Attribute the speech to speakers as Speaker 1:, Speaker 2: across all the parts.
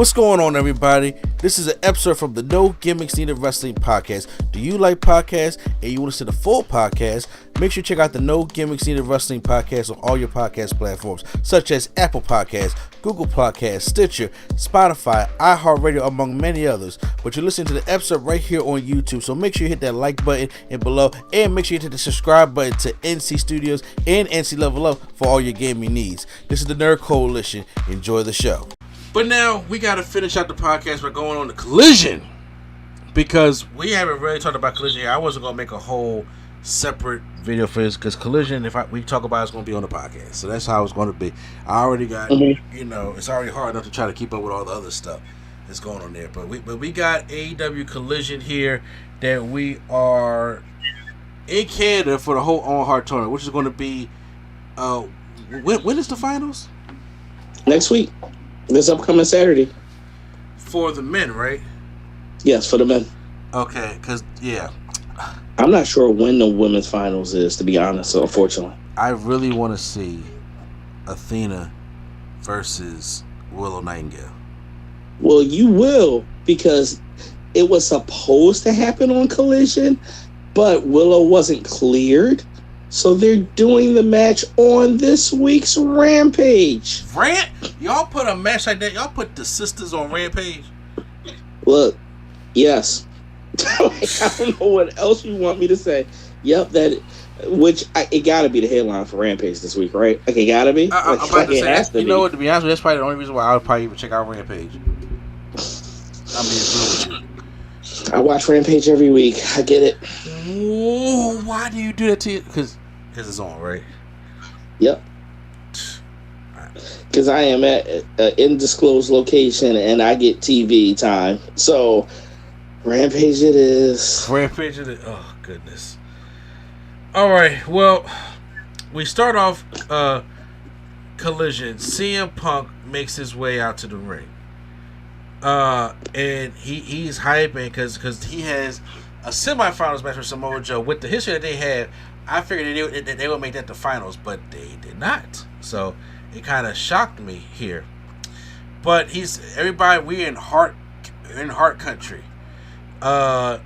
Speaker 1: What's going on, everybody? This is an episode from the No Gimmicks Needed Wrestling podcast. Do you like podcasts and you want to see the full podcast? Make sure you check out the No Gimmicks Needed Wrestling podcast on all your podcast platforms, such as Apple Podcasts, Google Podcasts, Stitcher, Spotify, iHeartRadio, among many others. But you're listening to the episode right here on YouTube, so make sure you hit that like button and below, and make sure you hit the subscribe button to NC Studios and NC Level Up for all your gaming needs. This is the Nerd Coalition. Enjoy the show. But now we got to finish out the podcast by going on to Collision, because we haven't really talked about Collision here. I wasn't going to make a whole separate video for this, because Collision, we talk about it, it's going to be on the podcast. So that's how it's going to be. I already got, it's already hard enough to try to keep up with all the other stuff that's going on there. But we got AEW Collision here that we are in Canada for the whole On Heart tournament, which is going to be, when is the finals?
Speaker 2: Next week. This upcoming Saturday.
Speaker 1: For the men, right?
Speaker 2: Yes, for the men.
Speaker 1: Okay, because, yeah.
Speaker 2: I'm not sure when the women's finals is, to be honest, so unfortunately.
Speaker 1: I really want to see Athena versus Willow Nightingale.
Speaker 2: Well, you will, because it was supposed to happen on Collision, but Willow wasn't cleared. So they're doing the match on this week's Rampage.
Speaker 1: Y'all put a match like that? Y'all put the sisters on Rampage?
Speaker 2: Look, yes. I don't know what else you want me to say. Yep, it got to be the headline for Rampage this week, right? Like, it got to be.
Speaker 1: I'm about to say, you know what? To be honest with you, that's probably the only reason why I would probably even check out Rampage. I mean, it's real with you.
Speaker 2: I watch Rampage every week. I get it.
Speaker 1: Ooh, why do you do that to you? Because it's on, right?
Speaker 2: Yep. Because I am at an undisclosed location and I get TV time. So, Rampage it is.
Speaker 1: Rampage it is. Oh, goodness. All right. Well, we start off Collision. CM Punk makes his way out to the ring. And he's hyping because he has a semifinals match with Samoa Joe. With the history that they had, I figured they would make that the finals, but they did not. So it kind of shocked me here. But we're in Heart Country. The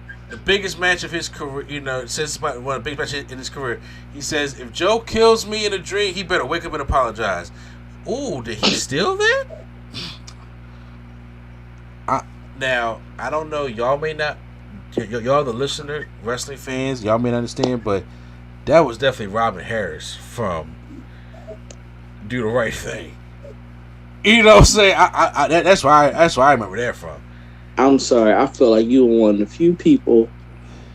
Speaker 1: biggest match of his career, since one of the biggest matches in his career. He says, if Joe kills me in a dream, he better wake up and apologize. Ooh, did he steal that? Now, I don't know, y'all may not, y'all the listener, wrestling fans, y'all may not understand, but that was definitely Robin Harris from Do the Right Thing. You know what I'm saying? That's where I remember that from.
Speaker 2: I'm sorry, I feel like you were one of the few people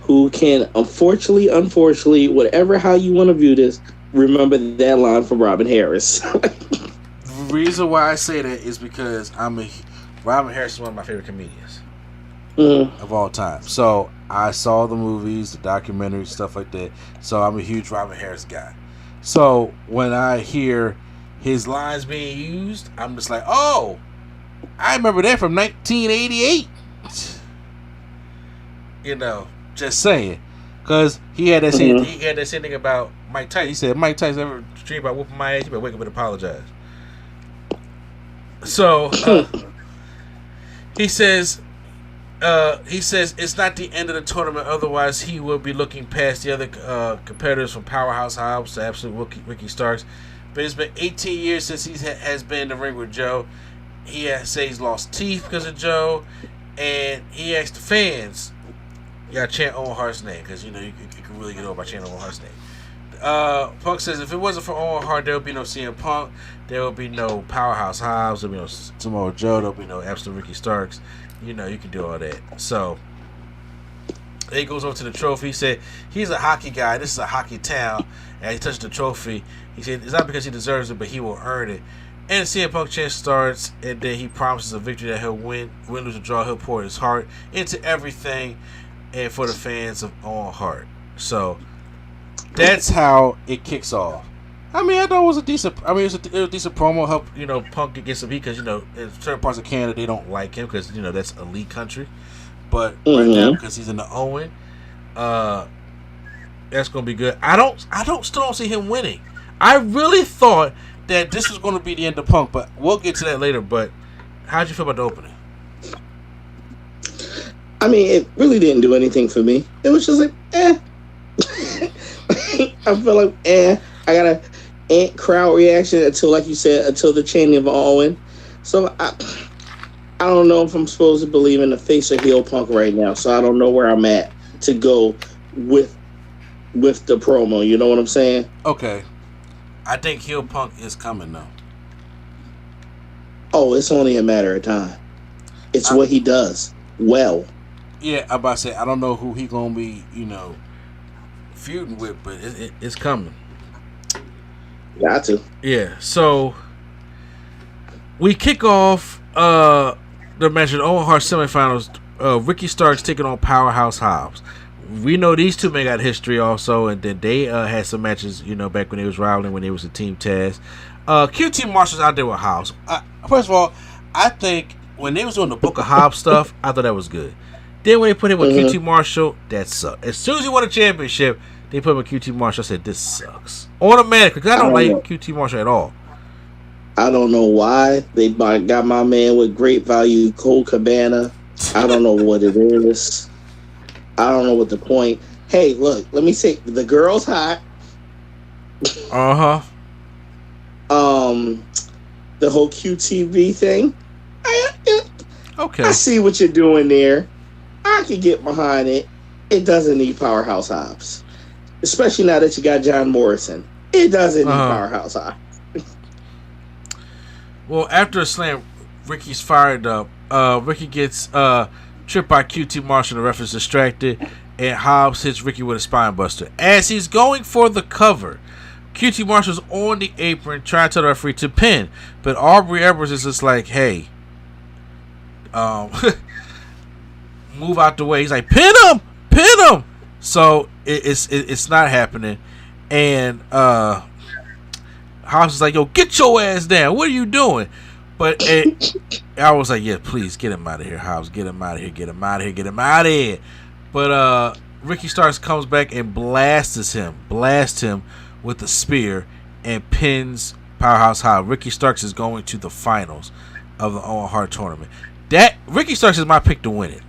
Speaker 2: who can, unfortunately, whatever how you want to view this, remember that line from Robin Harris.
Speaker 1: The reason why I say that is because Robin Harris is one of my favorite comedians of all time. So I saw the movies, the documentaries, stuff like that. So I'm a huge Robin Harris guy. So when I hear his lines being used, I'm just like, oh, I remember that from 1988. Just saying. Because he had that same thing about Mike Tyson. He said, Mike Tyson ever dream about whooping my ass, you better wake up and apologize. So he says it's not the end of the tournament. Otherwise, he will be looking past the other competitors from Powerhouse Hobbs to Absolute Ricky Starks. But it's been 18 years since he has been in the ring with Joe. He says he's lost teeth because of Joe, and he asked the fans, "You gotta chant Owen Hart's name because you can really get over by chanting Owen Hart's name." Punk says if it wasn't for Owen Hart, there would be no CM Punk, there would be no Powerhouse Hobbs, there would be no Samoa Joe, there would be no Absolute Ricky Starks. You can do all that. So he goes over to the trophy. He said he's a hockey guy. This is a hockey town, and he touched the trophy. He said it's not because he deserves it, but he will earn it. And the CM Punk chant starts, and then he promises a victory that he'll win, lose, or draw. He'll pour his heart into everything, and for the fans of Owen Hart. So that's how it kicks off. I mean, I thought it was a decent. I mean, it was a decent promo. Help Punk get some heat because in certain parts of Canada they don't like him because that's elite country. But right now because he's in the Owen, that's gonna be good. I still don't see him winning. I really thought that this was going to be the end of Punk, but we'll get to that later. But how'd you feel about the opening?
Speaker 2: I mean, it really didn't do anything for me. It was just like, I feel like, I got a crowd reaction until, like you said, until the chanting of Owen. So I don't know if I'm supposed to believe in the face of heel Punk right now. So I don't know where I'm at to go with the promo. You know what I'm saying?
Speaker 1: Okay. I think heel Punk is coming though.
Speaker 2: Oh, it's only a matter of time. It's what he does well.
Speaker 1: Yeah, I'm about to say, I don't know who he gonna be, feuding with, but it's coming.
Speaker 2: Got to.
Speaker 1: Yeah, so we kick off the match in Owen Hart semifinals. Ricky Starks taking on Powerhouse Hobbs. We know these two men got history also, and then they had some matches, back when they was rivaling, when they was a team Taz. QT Marshall's out there with Hobbs. First of all, I think when they was doing the Book of Hobbs stuff, I thought that was good. Then when they put him with QT Marshall, that sucked. As soon as he won a championship, they put him with QT Marshall. I said, this sucks. Automatically, because I don't like QT Marshall at all.
Speaker 2: I don't know why they got my man with great value, Cole Cabana. I don't know what it is. I don't know what the point. Hey, look, let me say, the girl's hot.
Speaker 1: Uh-huh.
Speaker 2: The whole QTV thing.
Speaker 1: Okay.
Speaker 2: I see what you're doing there. I can get behind it. It doesn't need Powerhouse Hobbs. Especially now that you got John Morrison. It doesn't need Powerhouse Hobbs.
Speaker 1: Well, after a slam, Ricky's fired up. Ricky gets tripped by QT Marshall. The ref is distracted, and Hobbs hits Ricky with a spine buster. As he's going for the cover, QT Marshall's on the apron trying to tell the referee to pin, but Aubrey Edwards is just like, hey, move out the way. He's like, pin him. So it's not happening, and Hobbs is like, yo, get your ass down. What are you doing? But I was like, yeah, please get him out of here, Hobbs. Get him out of here. But Ricky Starks comes back and blasts him with a spear and pins Powerhouse Hobbs. Ricky Starks is going to the finals of the Owen Hart tournament. Ricky Starks is my pick to win it.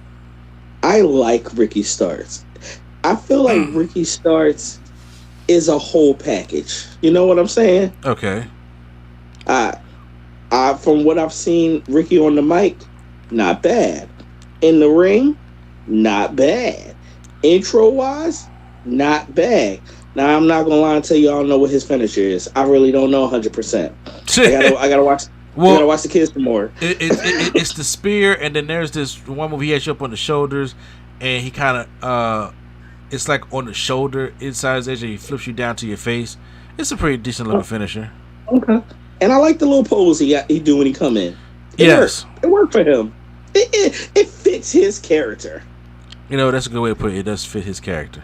Speaker 2: I like Ricky Starks. I feel like Ricky Starks is a whole package. You know what I'm saying?
Speaker 1: Okay.
Speaker 2: From what I've seen, Ricky on the mic, not bad. In the ring, not bad. Intro-wise, not bad. Now, I'm not going to lie and tell you I don't know what his finisher is. I really don't know 100%. I gotta watch. Well, I gotta watch the kids some more.
Speaker 1: It's the spear, and then there's this one move he has you up on the shoulders, and he kind of it's like on the shoulder inside his edge, and he flips you down to your face. It's a pretty decent looking finisher.
Speaker 2: Okay, and I like the little pose he do when he come in. It worked for him. It fits his character.
Speaker 1: That's a good way to put it. It does fit his character.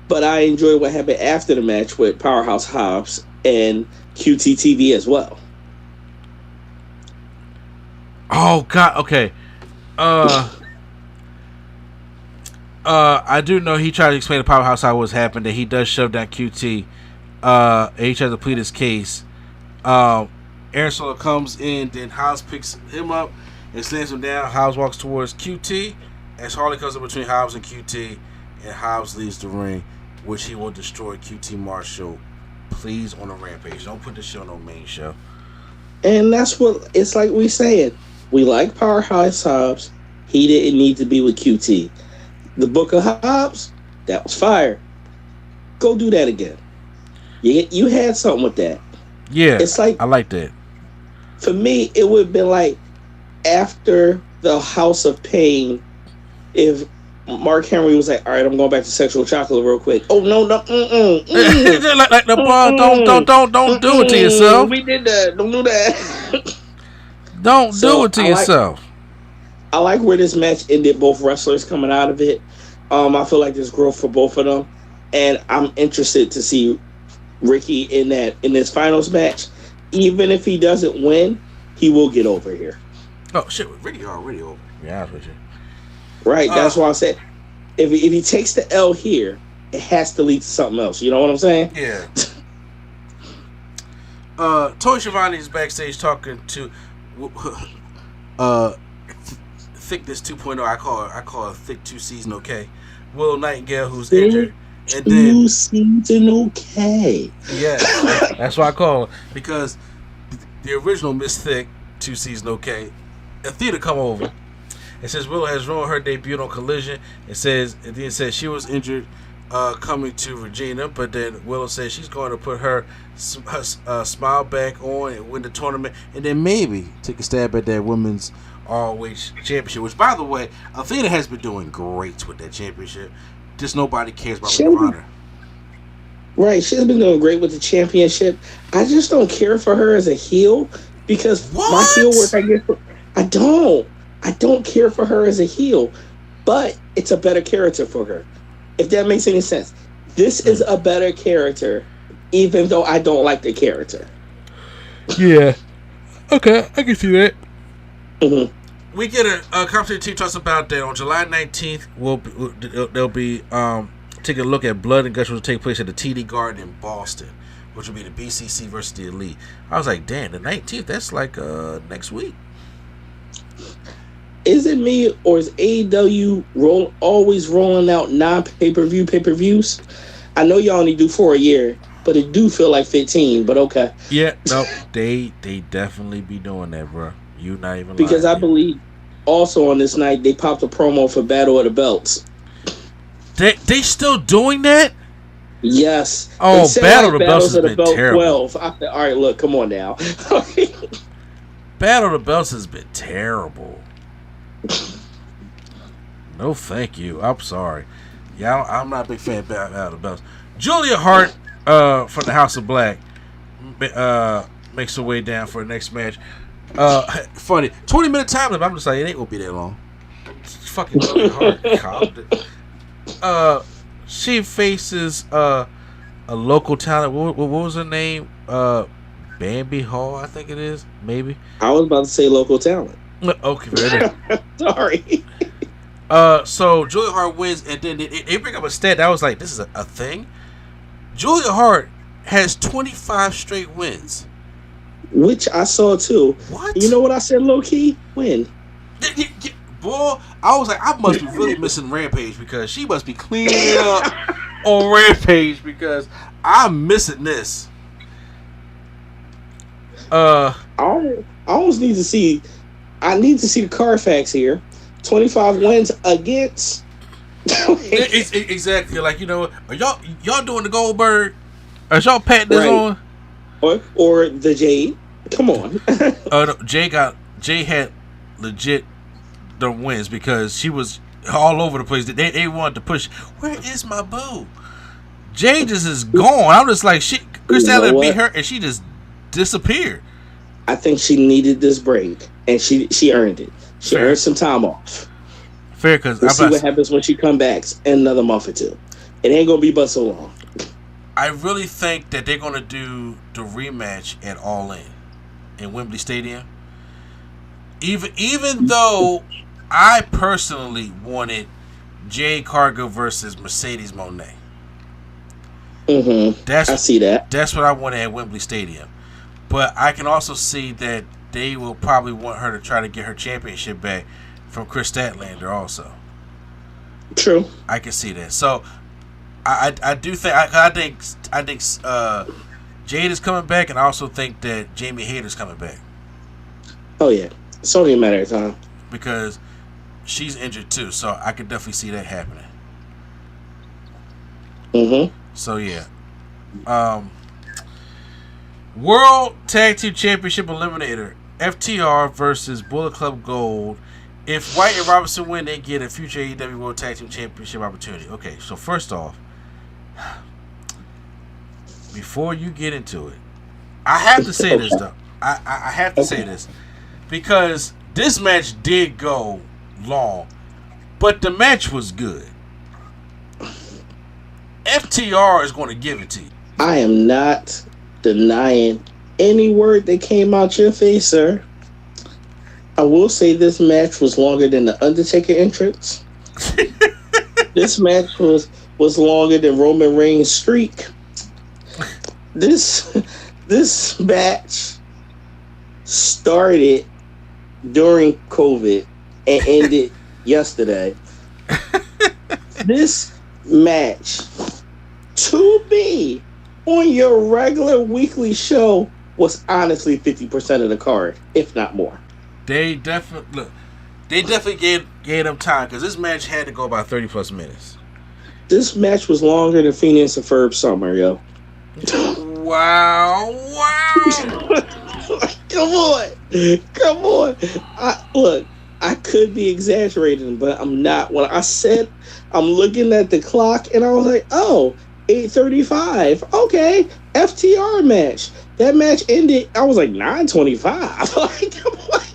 Speaker 2: But I enjoyed what happened after the match with Powerhouse Hobbs and QTTV as well.
Speaker 1: Oh God! Okay. I do know he tried to explain to Powerhouse how what's happened. That he does shove down QT. And he tries to plead his case. Aaron Solo comes in, then Hobbs picks him up and slams him down. Hobbs walks towards QT as Harley comes up between Hobbs and QT, and Hobbs leaves the ring, which he will destroy QT Marshall. Please, on a rampage. Don't put this shit on no main show.
Speaker 2: And that's what it's like we saying. We like Powerhouse Hobbs. He didn't need to be with QT. The Book of Hobbs, that was fire. Go do that again. You had something with that.
Speaker 1: Yeah,
Speaker 2: it's like,
Speaker 1: I like that.
Speaker 2: For me, it would have been like after the House of Pain, if Mark Henry was like, all right, I'm going back to Sexual Chocolate real quick. Oh, no.
Speaker 1: Like the don't do it to yourself.
Speaker 2: We did that. Don't do that.
Speaker 1: Don't do it to yourself.
Speaker 2: I like where this match ended, both wrestlers coming out of it. I feel like there's growth for both of them. And I'm interested to see Ricky in this finals match. Even if he doesn't win, he will get over here.
Speaker 1: Oh, shit. Ricky already over. To be honest with you.
Speaker 2: Right, that's why I said if he takes the L here, it has to lead to something else. You know what I'm saying?
Speaker 1: Yeah. Tony Schiavone is backstage talking to Thickness 2.0. I call it Thick 2 Season OK. Will Nightingale, who's
Speaker 2: Thick
Speaker 1: injured, and then
Speaker 2: 2 Season OK.
Speaker 1: Yes, that's what I call it, because the original Miss Thick 2 Season OK, Athena come over. It says Willow has ruined her debut on Collision. It then says she was injured coming to Regina, but then Willow says she's going to put her smile back on and win the tournament, and then maybe take a stab at that women's ROH championship. Which, by the way, Athena has been doing great with that championship. Just nobody cares about Ring of Honor.
Speaker 2: Right, she's been doing great with the championship. I just don't care for her as a heel because my heel work I don't care for her as a heel, but it's a better character for her. If that makes any sense. This is a better character, even though I don't like the character.
Speaker 1: Yeah. Okay, I can see that.
Speaker 2: Mm-hmm.
Speaker 1: We get a commentary team talks about that on July 19th. They'll be taking a look at Blood and Guts, which will take place at the TD Garden in Boston, which will be the BCC versus the Elite. I was like, damn, the 19th, that's like next week.
Speaker 2: Is it me, or is AEW always rolling out pay-per-views? I know y'all only do 4 a year, but it do feel like 15, but okay.
Speaker 1: Yeah, no, they definitely be doing that, bro. You not even
Speaker 2: because
Speaker 1: lying,
Speaker 2: I believe also on this night they popped a promo for Battle of the Belts.
Speaker 1: They still doing that?
Speaker 2: Yes.
Speaker 1: Oh, Battle of the Belts has been terrible.
Speaker 2: 12. I said, all right, look, come on now.
Speaker 1: Battle of the Belts has been terrible. No, thank you. I'm sorry. Yeah, I'm not a big fan of Battle of the Belts. Julia Hart from the House of Black makes her way down for the next match. Funny, 20-minute time limit. I'm just like, it ain't gonna be that long. It's fucking Julia Hart. She faces a local talent. What was her name? Bambi Hall, I think it is. Maybe.
Speaker 2: I was about to say local talent.
Speaker 1: Okay, very good.
Speaker 2: Sorry.
Speaker 1: So Julia Hart wins, and then they bring up a stat that I was like, this is a thing. Julia Hart has 25 straight wins. Which
Speaker 2: I saw too.
Speaker 1: What?
Speaker 2: You know what I said, low key? Win.
Speaker 1: Boy, I was like, I must be really missing Rampage because she must be cleaning it up on Rampage because I'm missing this.
Speaker 2: I almost need to see. I need to see the Carfax here. 25 wins against.
Speaker 1: Exactly. Like, you know, are y'all doing the Goldberg? Are y'all patting this on?
Speaker 2: Or the Jade? Come on.
Speaker 1: No, Jay had legit the wins because she was all over the place. They wanted to push. Where is my boo? Jay just is gone. I'm just like, Chris Allen beat her and she just disappeared.
Speaker 2: I think she needed this break and she earned it. She earned some time off.
Speaker 1: Fair, because
Speaker 2: we'll see what happens when she comes back in another month or two. It ain't gonna be but so long.
Speaker 1: I really think that they're gonna do the rematch at All in Wembley Stadium. Even though I personally wanted Jade Cargill versus Mercedes Moné.
Speaker 2: Mm-hmm. I see that.
Speaker 1: That's what I wanted at Wembley Stadium. But I can also see that they will probably want her to try to get her championship back from Chris Statlander also.
Speaker 2: True.
Speaker 1: I can see that. So I do think I think Jade is coming back, and I also think that Jamie Hayter's coming back.
Speaker 2: Oh yeah, it's only a matter of time
Speaker 1: because she's injured too. So I could definitely see that happening.
Speaker 2: Mm-hmm.
Speaker 1: So yeah, World Tag Team Championship Eliminator FTR versus Bullet Club Gold. If White and Robinson win, they get a future AEW World Tag Team Championship opportunity. Okay, so first off, before you get into it, I have to say this though. I have to say this because this match did go long, but the match was good. FTR is going to give it to you.
Speaker 2: I am not denying any word that came out your face, sir. I will say this match was longer than the Undertaker entrance. This match was longer than Roman Reigns' streak. This match started during COVID and ended yesterday. This match to be on your regular weekly show was honestly 50% of the card, if not more.
Speaker 1: They definitely gave them time because this match had to go about 30 plus minutes.
Speaker 2: This match was longer than Phoenix and Ferb Summer, yo.
Speaker 1: Wow.
Speaker 2: Come on. Look, I could be exaggerating, but I'm not. When I said I'm looking at the clock and I was like, oh, 8:35. Okay, FTR match. That match ended, I was like, 9:25. Like,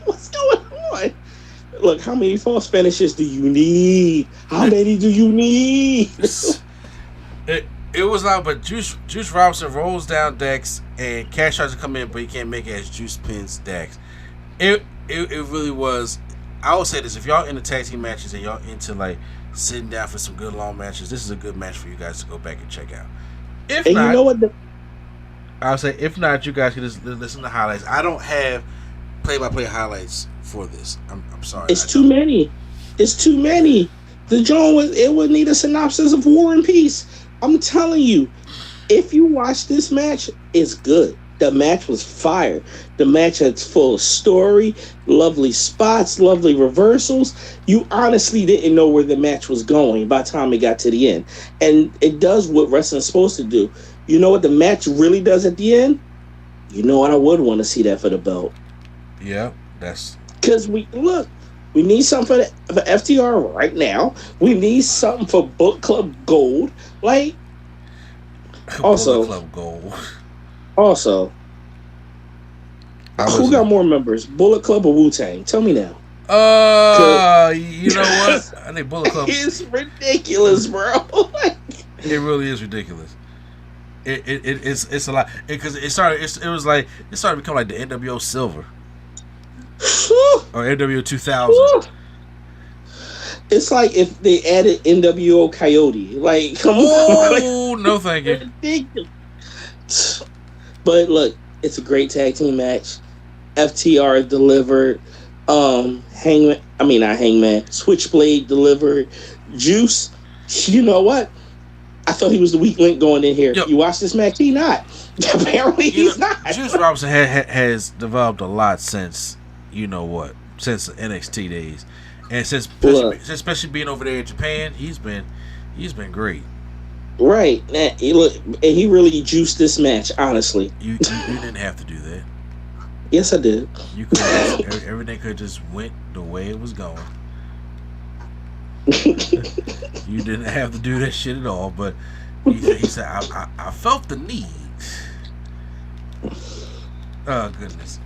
Speaker 2: what's going on? Look, how many false finishes do you need? How many do you need?
Speaker 1: It was loud, but Juice Robinson rolls down Dex, and Cash tries to come in, but he can't make it as Juice pins Dex. It really was. I would say this: if y'all into tag team matches and y'all into like sitting down for some good long matches, this is a good match for you guys to go back and check out. If
Speaker 2: and
Speaker 1: not,
Speaker 2: you know what?
Speaker 1: I'll say if not, you guys can just listen to highlights. I don't have play-by-play highlights for this. I'm sorry.
Speaker 2: It's too many. The John would need a synopsis of War and Peace. I'm telling you, if you watch this match, it's good. The match was fire. The match had full of story, lovely spots, lovely reversals. You honestly didn't know where the match was going by the time it got to the end. And it does what wrestling's supposed to do. You know what the match really does at the end? You know what? I would want to see that for the belt.
Speaker 1: Yeah, that's...
Speaker 2: Because we need something for FTR right now. We need something for Bullet Club Gold. Like, also...
Speaker 1: Bullet Club Gold.
Speaker 2: Also, who got more members, Bullet Club or Wu-Tang? Tell me now.
Speaker 1: You know what? I think Bullet Club.
Speaker 2: It's ridiculous, bro.
Speaker 1: It really is ridiculous. It's a lot because it started to become like the NWO Silver or NWO 2000.
Speaker 2: It's like if they added NWO Coyote. Like, come on.
Speaker 1: Like, no, thank you.
Speaker 2: Ridiculous. But look, it's a great tag team match. FTR delivered. Switchblade delivered. Juice, you know what? I thought he was the weak link going in here. Yo, you watch this match, he not. Apparently he's not.
Speaker 1: Juice Robinson has developed a lot since NXT days. And since especially being over there in Japan, he's been great.
Speaker 2: Right. He really juiced this match, honestly.
Speaker 1: You didn't have to do that.
Speaker 2: Yes, I did.
Speaker 1: You could everything could just went the way it was going. You didn't have to do that shit at all, but he said I felt the need. Oh goodness.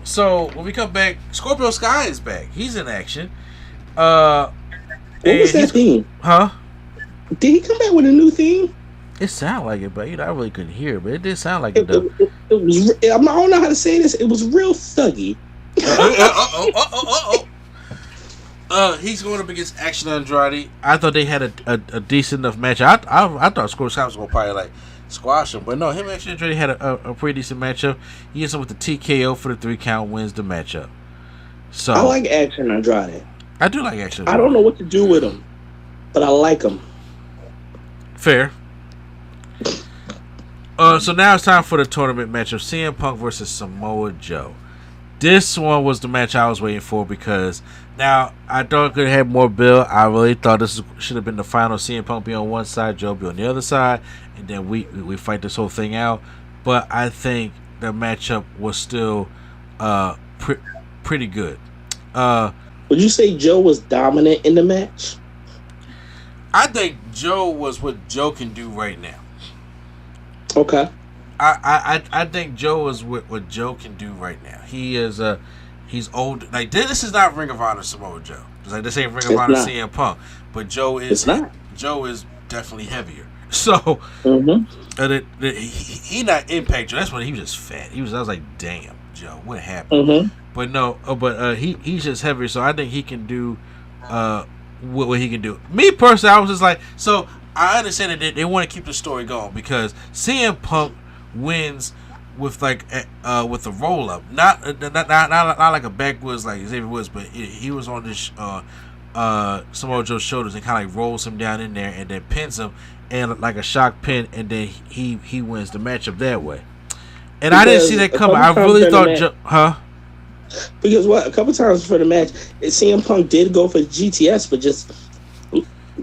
Speaker 1: So when we come back, Scorpio Sky is back. He's in action.
Speaker 2: What was that theme?
Speaker 1: Huh?
Speaker 2: Did he come back with a new theme?
Speaker 1: It sounded like it, but I really couldn't hear it. But it did sound like it.
Speaker 2: It was. I don't know how to say this. It was real thuggy.
Speaker 1: He's going up against Action Andrade. I thought they had a decent enough match. I thought Scorpio Sky was going to probably like squash him, but no. Him and Action Andrade had a pretty decent matchup. He hits him with the TKO for the 3 count, wins the matchup. So
Speaker 2: I like Action Andrade.
Speaker 1: I do like Action Andrade.
Speaker 2: I don't know what to do with him, but I like him.
Speaker 1: Fair. So now it's time for the tournament matchup: CM Punk versus Samoa Joe. This one was the match I was waiting for because now I thought it could have had more build. I really thought this should have been the final. CM Punk be on one side, Joe be on the other side, and then we fight this whole thing out. But I think the matchup was still pretty good.
Speaker 2: Would you say Joe was dominant in the match?
Speaker 1: I think Joe was what Joe can do right now.
Speaker 2: Okay.
Speaker 1: I think Joe is what Joe can do right now. He is he's old. Like this is not Ring of Honor Samoa Joe. It's like this ain't Ring of Honor CM Punk. But Joe is Joe is definitely heavier. So he not Impact Joe. That's when he was just fat. I was like, damn, Joe, what happened? But no, he's just heavier. So I think he can do what he can do. Me personally, I was just like, so I understand that they want to keep the story going because CM Punk wins with with the roll up, not like a backwards like Xavier Woods, but he was on this Samoa Joe's shoulders and kind of like rolls him down in there and then pins him and like a shock pin, and then he wins the matchup that way. And I didn't see that coming. I really thought,
Speaker 2: Because a couple times for the match, CM Punk did go for GTS, but just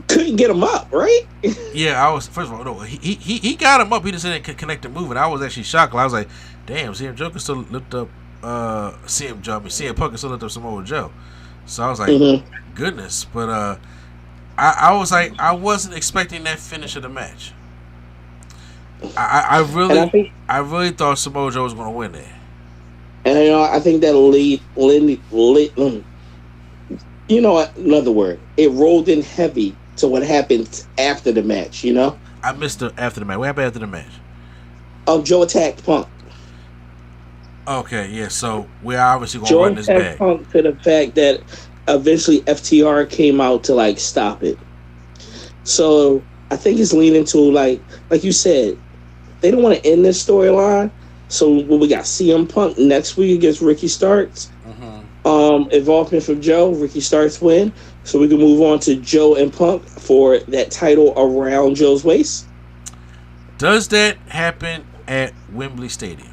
Speaker 2: couldn't get him up, right?
Speaker 1: Yeah, I was. First of all, no, he got him up. He just didn't connect the move, and I was actually shocked. I was like, damn, CM Joe can still lift up CM Punk can still lift up Samoa Joe. So I was like, goodness. But I was like, I wasn't expecting that finish of the match. I really thought Samoa Joe was going to win there.
Speaker 2: And I think that another word, it rolled in heavy to what happened after the match.
Speaker 1: I missed after the match. What happened after the match?
Speaker 2: Joe attacked Punk.
Speaker 1: Okay, yeah. So we're obviously going to run this back.
Speaker 2: Joe attacked Punk to the fact that eventually FTR came out to like stop it. So I think it's leaning to like you said, they don't want to end this storyline. So we got CM Punk next week against Ricky Starks. Involvement from Joe, Ricky Starks win. So we can move on to Joe and Punk for that title around Joe's waist.
Speaker 1: Does that happen at Wembley Stadium?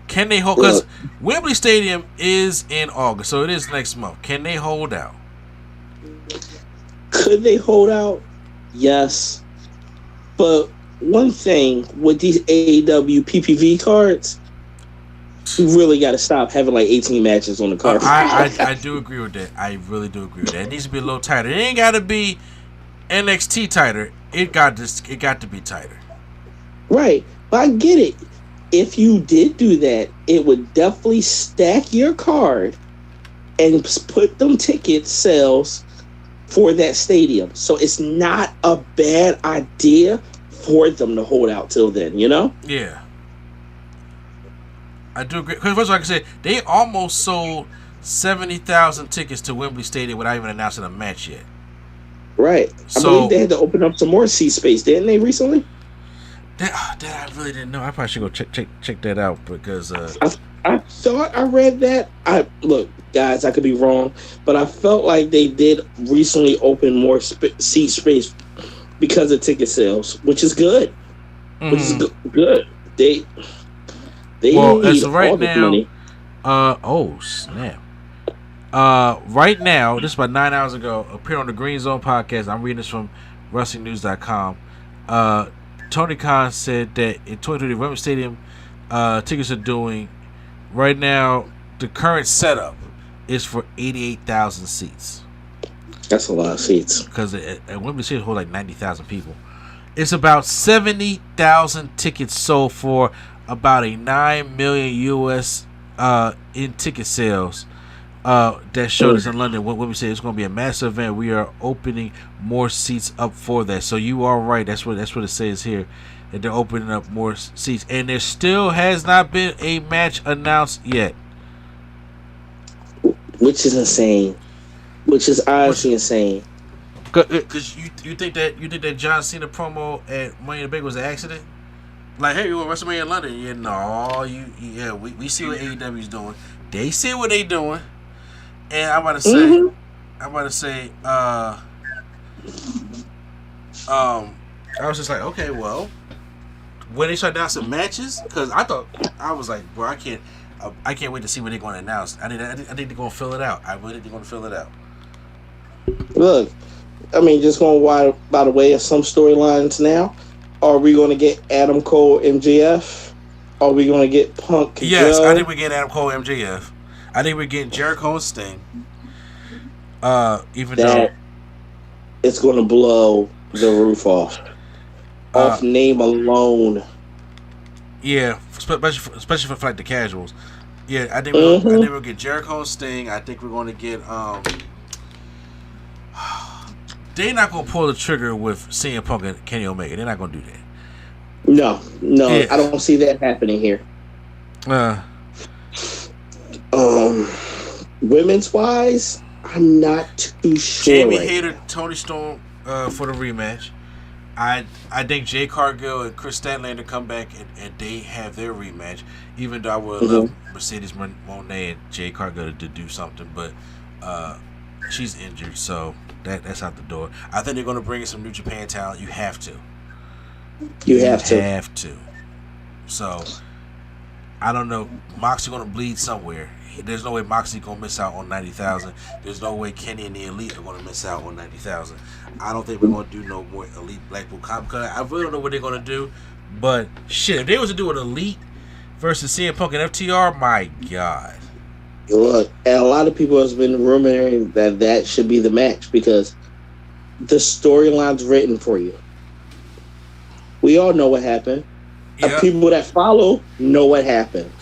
Speaker 1: Can they hold? Because Wembley Stadium is in August, so it is next month. Can they hold out?
Speaker 2: Could they hold out? Yes. But one thing with these AEW PPV cards, you really got to stop having like 18 matches on the card.
Speaker 1: I do agree with that. I really do agree with that. It needs to be a little tighter. It ain't got to be NXT tighter. It got to be tighter.
Speaker 2: Right. But I get it. If you did do that, it would definitely stack your card and put them ticket sales for that stadium. So it's not a bad idea for them to hold out till then,
Speaker 1: Yeah. I do agree. Because first of all, like I said, they almost sold 70,000 tickets to Wembley Stadium without even announcing a match yet.
Speaker 2: Right. I believe they had to open up some more seat space, didn't they, recently?
Speaker 1: That I really didn't know. I probably should go check that out because
Speaker 2: I thought I read that. Look, guys, I could be wrong, but I felt like they did recently open more seat space because of ticket sales, which is good. Which is good. They
Speaker 1: well, as
Speaker 2: need
Speaker 1: of right
Speaker 2: all this
Speaker 1: now,
Speaker 2: money.
Speaker 1: Oh snap! Right now, this is about 9 hours ago, appeared on the Green Zone podcast. I'm reading this from WrestlingNews.com. Tony Khan said that in 2020, Wembley Stadium tickets are doing right now. The current setup is for 88,000 seats.
Speaker 2: That's a lot of seats.
Speaker 1: Because at Wembley Stadium hold like 90,000 people. It's about 70,000 tickets sold for about a $9 million US in ticket sales. That showed us in London. When we say it's going to be a massive event, we are opening more seats up for that. So you are right. That's what it says here, that they're opening up more seats, and there still has not been a match announced yet,
Speaker 2: which is insane. Which is honestly insane.
Speaker 1: Because you think that John Cena promo at Money in the Bank was an accident? Like, hey, you want WrestleMania in London? Yeah, no, we see what AEW's doing. They see what they doing. And I'm about to say, I was just like, okay, well, when they start announcing matches, because I was like, bro, I can't wait to see what they're going to announce. I think they're going to fill it out. I really think they're going to fill it out.
Speaker 2: Look, I mean, just going by the way of some storylines now, are we going to get Adam Cole MJF? Are we going to get Punk?
Speaker 1: Yes,
Speaker 2: Joe?
Speaker 1: I think we get Adam Cole MJF. I think we're getting Jericho and Sting. Even though
Speaker 2: it's going to blow the roof off name alone.
Speaker 1: Yeah, especially for like the casuals. Yeah, I think we'll get Jericho and Sting. I think we're going to get they're not going to pull the trigger with CM Punk and Kenny Omega. They're not going to do that.
Speaker 2: No,
Speaker 1: yeah.
Speaker 2: I don't see that happening here. Women's wise, I'm not too sure.
Speaker 1: Jamie Hayter, Tony Storm for the rematch. I think Jay Cargill and Chris Statlander come back and they have their rematch. Even though I would love Mercedes Moné and Jay Cargill to do something, but she's injured, so that's out the door. I think they're going to bring in some New Japan talent. You have to.
Speaker 2: You have
Speaker 1: to. So I don't know. Moxley going to bleed somewhere. There's no way Moxley going to miss out on 90,000. There's no way Kenny and the Elite are going to miss out on 90,000. I don't think we're going to do no more Elite Blackpool Comp. I really don't know what they're going to do. But shit, if they was to do an Elite versus CM Punk and FTR, my God.
Speaker 2: Look, and a lot of people have been rumoring that should be the match because the storyline's written for you. We all know what happened.
Speaker 1: Yep.
Speaker 2: People that follow know what happened.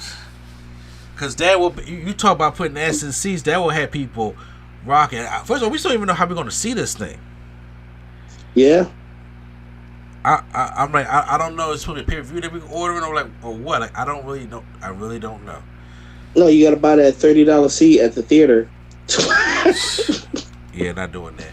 Speaker 1: Because that will you talk about putting S in C's, that will have people rocking. First of all, we still don't even know how we're going to see this thing.
Speaker 2: Yeah.
Speaker 1: I'm like, I don't know. It's supposed to be a pay-per-view that we can order or what? Like, I really don't know.
Speaker 2: No, you got to buy that $30 seat at the theater.
Speaker 1: Yeah, not doing that.